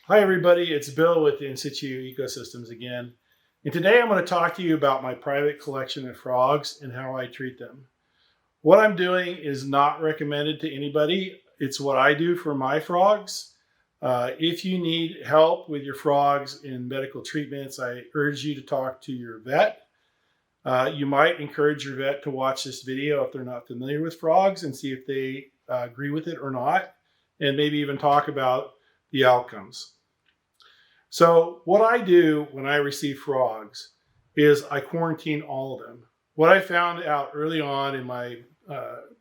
Hi everybody, it's Bill with In Situ Ecosystems again. And today I'm going to talk to you about my private collection of frogs and how I treat them. What I'm doing is not recommended to anybody. It's what I do for my frogs. If you need help with your frogs in medical treatments, I urge you to talk to your vet. You might encourage your vet to watch this video if they're not familiar with frogs and see if they agree with it or not, and maybe even talk about the outcomes. So what I do when I receive frogs is I quarantine all of them. What I found out early on in my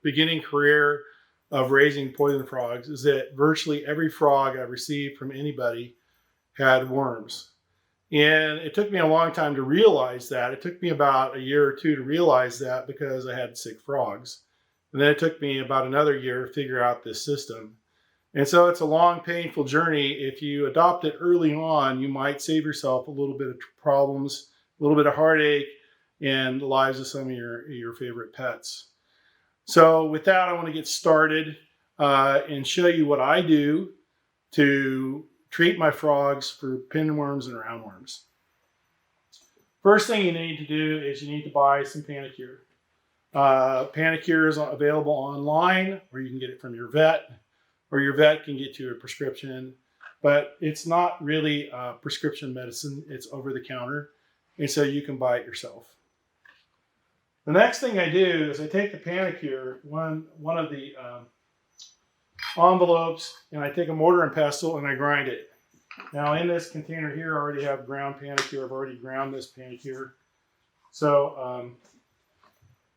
beginning career of raising poison frogs is that virtually every frog I received from anybody had worms. And it took me a long time to realize that. It took me about a year or two to realize that because I had sick frogs. And then it took me about another year to figure out this system. And so it's a long, painful journey. If you adopt it early on, you might save yourself a little bit of problems, a little bit of heartache, and the lives of some of your favorite pets. So with that, I want to get started and show you what I do to treat my frogs for pinworms and roundworms. First thing you need to do is you need to buy some Panicure. Panicure is available online, or you can get it from your vet, or your vet can get you a prescription, but it's not really prescription medicine. It's over the counter, and so you can buy it yourself. The next thing I do is I take the Panicure, one of the envelopes, and I take a mortar and pestle and I grind it. Now in this container here, I already have ground Panicure. I've already ground this Panicure. So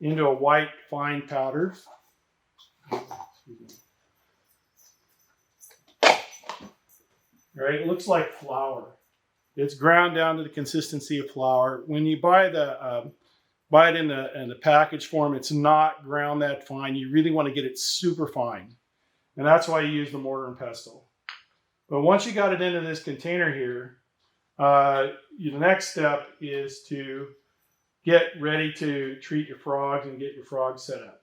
into a white fine powder. All right, it looks like flour. It's ground down to the consistency of flour. When you buy it in the package form, it's not ground that fine. You really want to get it super fine, and that's why you use the mortar and pestle. But once you got it into this container here, the next step is to get ready to treat your frogs and get your frogs set up.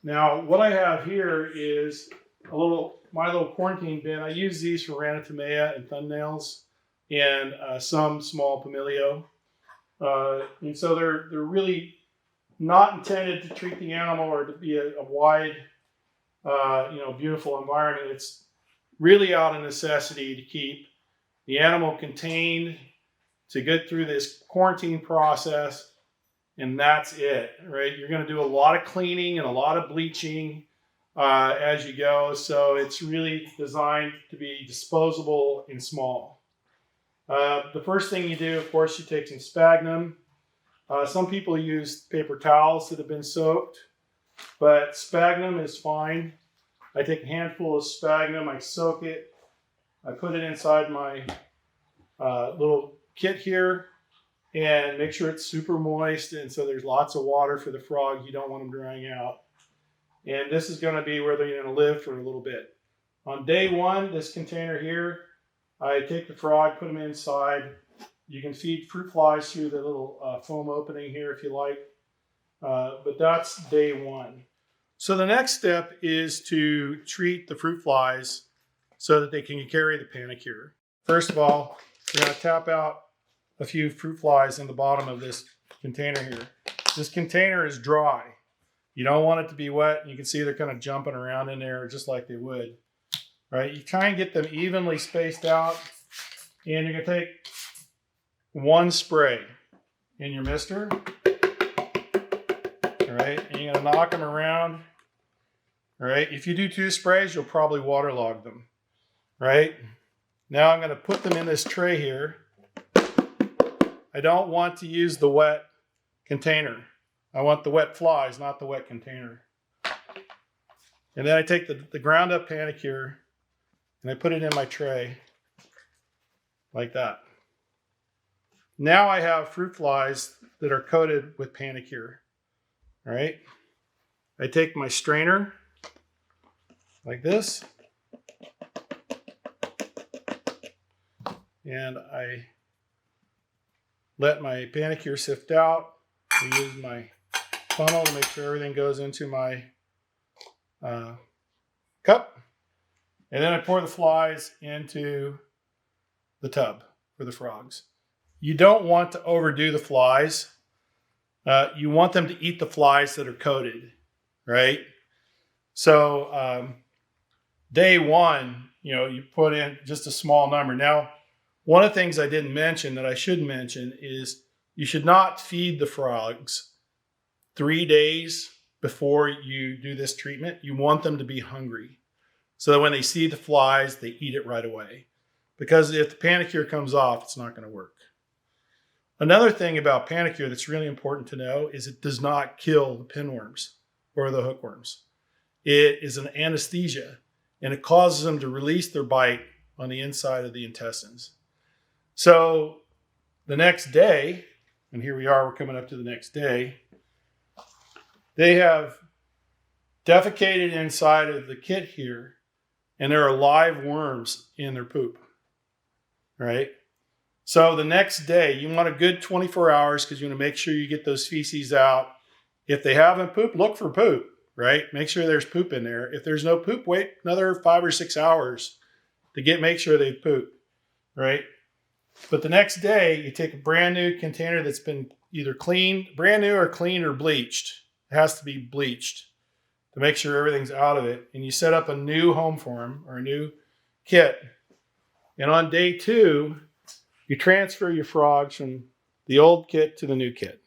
Now, what I have here is my little quarantine bin. I use these for Ranitomea and thumbnails and some small Pumilio. And so they're really not intended to treat the animal or to be a wide, beautiful environment. It's really out of necessity to keep the animal contained, to get through this quarantine process, and that's it, right? You're going to do a lot of cleaning and a lot of bleaching as you go, so it's really designed to be disposable and small. The first thing you do, of course, you take some sphagnum. Some people use paper towels that have been soaked, but sphagnum is fine. I take a handful of sphagnum, I soak it, I put it inside my little kit here, and make sure it's super moist, and so there's lots of water for the frog. You don't want them drying out. And this is going to be where they're going to live for a little bit. On day one, this container here, I take the frog, put them inside. You can feed fruit flies through the little foam opening here if you like, but that's day one. So the next step is to treat the fruit flies so that they can carry the Panicure. First of all, we're going to tap out a few fruit flies in the bottom of this container here. This container is dry. You don't want it to be wet. You can see they're kind of jumping around in there just like they would, right? You try and get them evenly spaced out, and you're going to take one spray in your mister, all right? And you're going to knock them around, all right? If you do 2 sprays, you'll probably waterlog them, right? Now I'm going to put them in this tray here. I don't want to use the wet container. I want the wet flies, not the wet container. And then I take the ground up Panicure and I put it in my tray like that. Now I have fruit flies that are coated with Panicure. All right. I take my strainer like this, and I let my Panicure sift out. I use my funnel to make sure everything goes into my cup. And then I pour the flies into the tub for the frogs. You don't want to overdo the flies. You want them to eat the flies that are coated, right? So day one, you put in just a small number. Now, one of the things I didn't mention that I should mention is you should not feed the frogs 3 days before you do this treatment. You want them to be hungry so that when they see the flies, they eat it right away. Because if the Panacure comes off, it's not going to work. Another thing about Panacure that's really important to know is it does not kill the pinworms or the hookworms. It is an anesthesia, and it causes them to release their bite on the inside of the intestines. So the next day, and here we are, we're coming up to the next day, they have defecated inside of the kit here, and there are live worms in their poop, right? So the next day, you want a good 24 hours because you want to make sure you get those feces out. If they haven't pooped, look for poop, right? Make sure there's poop in there. If there's no poop, wait another 5 or 6 hours to make sure they've pooped, right? But the next day, you take a brand new container that's been either cleaned, brand new or cleaned or bleached. It has to be bleached to make sure everything's out of it. And you set up a new home for them or a new kit. And on day 2, you transfer your frogs from the old kit to the new kit.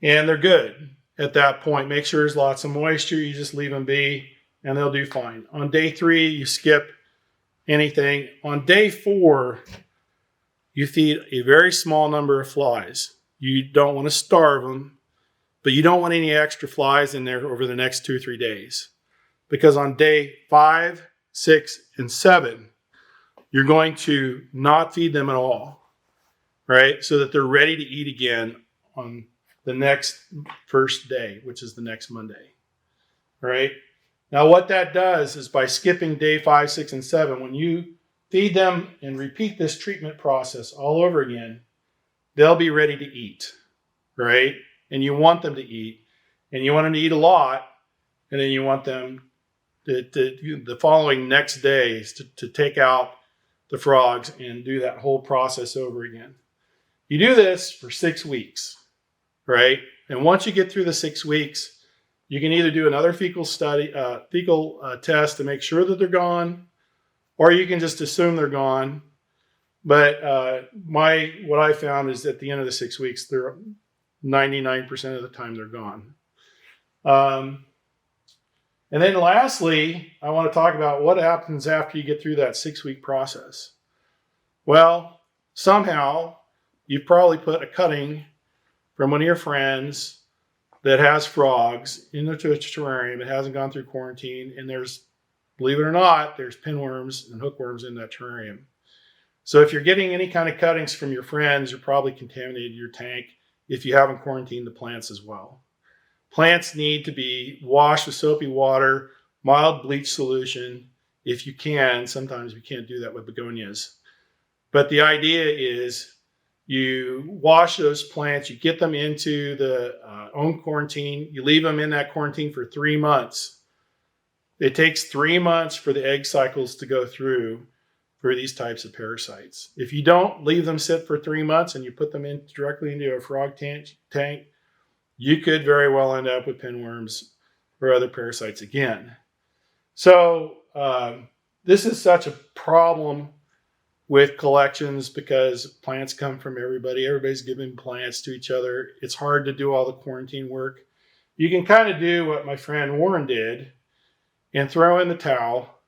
And they're good at that point. Make sure there's lots of moisture. You just leave them be, and they'll do fine. On day 3, you skip anything. On day 4, you feed a very small number of flies. You don't want to starve them, but you don't want any extra flies in there over the next 2 or 3 days. Because on day 5, 6, and 7, you're going to not feed them at all, right? So that they're ready to eat again on the next first day, which is the next Monday, right? Now what that does is by skipping day 5, 6, and 7, when you feed them and repeat this treatment process all over again, they'll be ready to eat, right? And you want them to eat, and you want them to eat a lot, and then you want them the following next days to take out the frogs and do that whole process over again. You do this for 6 weeks, right? And once you get through the 6 weeks, you can either do another fecal test to make sure that they're gone, or you can just assume they're gone. But what I found is at the end of the 6 weeks, they're 99% of the time they're gone. And then lastly, I want to talk about what happens after you get through that 6-week process. Well, somehow you've probably put a cutting from one of your friends that has frogs into a terrarium. It hasn't gone through quarantine, and there's, believe it or not, there's pinworms and hookworms in that terrarium. So if you're getting any kind of cuttings from your friends, you're probably contaminated your tank if you haven't quarantined the plants as well. Plants need to be washed with soapy water, mild bleach solution, if you can. Sometimes we can't do that with begonias. But the idea is you wash those plants, you get them into the own quarantine, you leave them in that quarantine for 3 months. It takes 3 months for the egg cycles to go through for these types of parasites. If you don't leave them sit for 3 months and you put them directly into a frog tank, you could very well end up with pinworms or other parasites again. So this is such a problem with collections because plants come from everybody. Everybody's giving plants to each other. It's hard to do all the quarantine work. You can kind of do what my friend Warren did and throw in the towel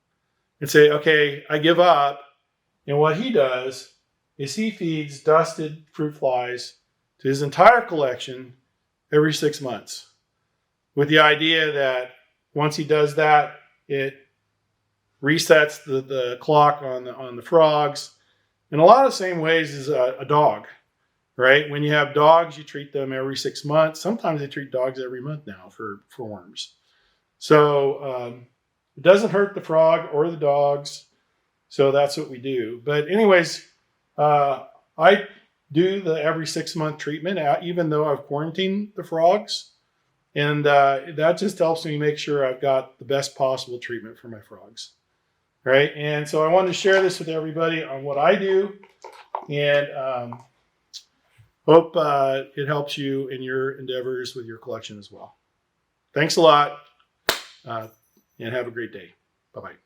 and say, okay, I give up. And what he does is he feeds dusted fruit flies to his entire collection every 6 months, with the idea that once he does that, it resets the clock on the frogs in a lot of the same ways as a dog, right? When you have dogs, you treat them every 6 months. Sometimes they treat dogs every month now for worms. So it doesn't hurt the frog or the dogs. So that's what we do. But anyways, I do the every 6 month treatment, even though I've quarantined the frogs. And that just helps me make sure I've got the best possible treatment for my frogs. right? And so I wanted to share this with everybody on what I do, and hope it helps you in your endeavors with your collection as well. Thanks a lot, and have a great day. Bye-bye.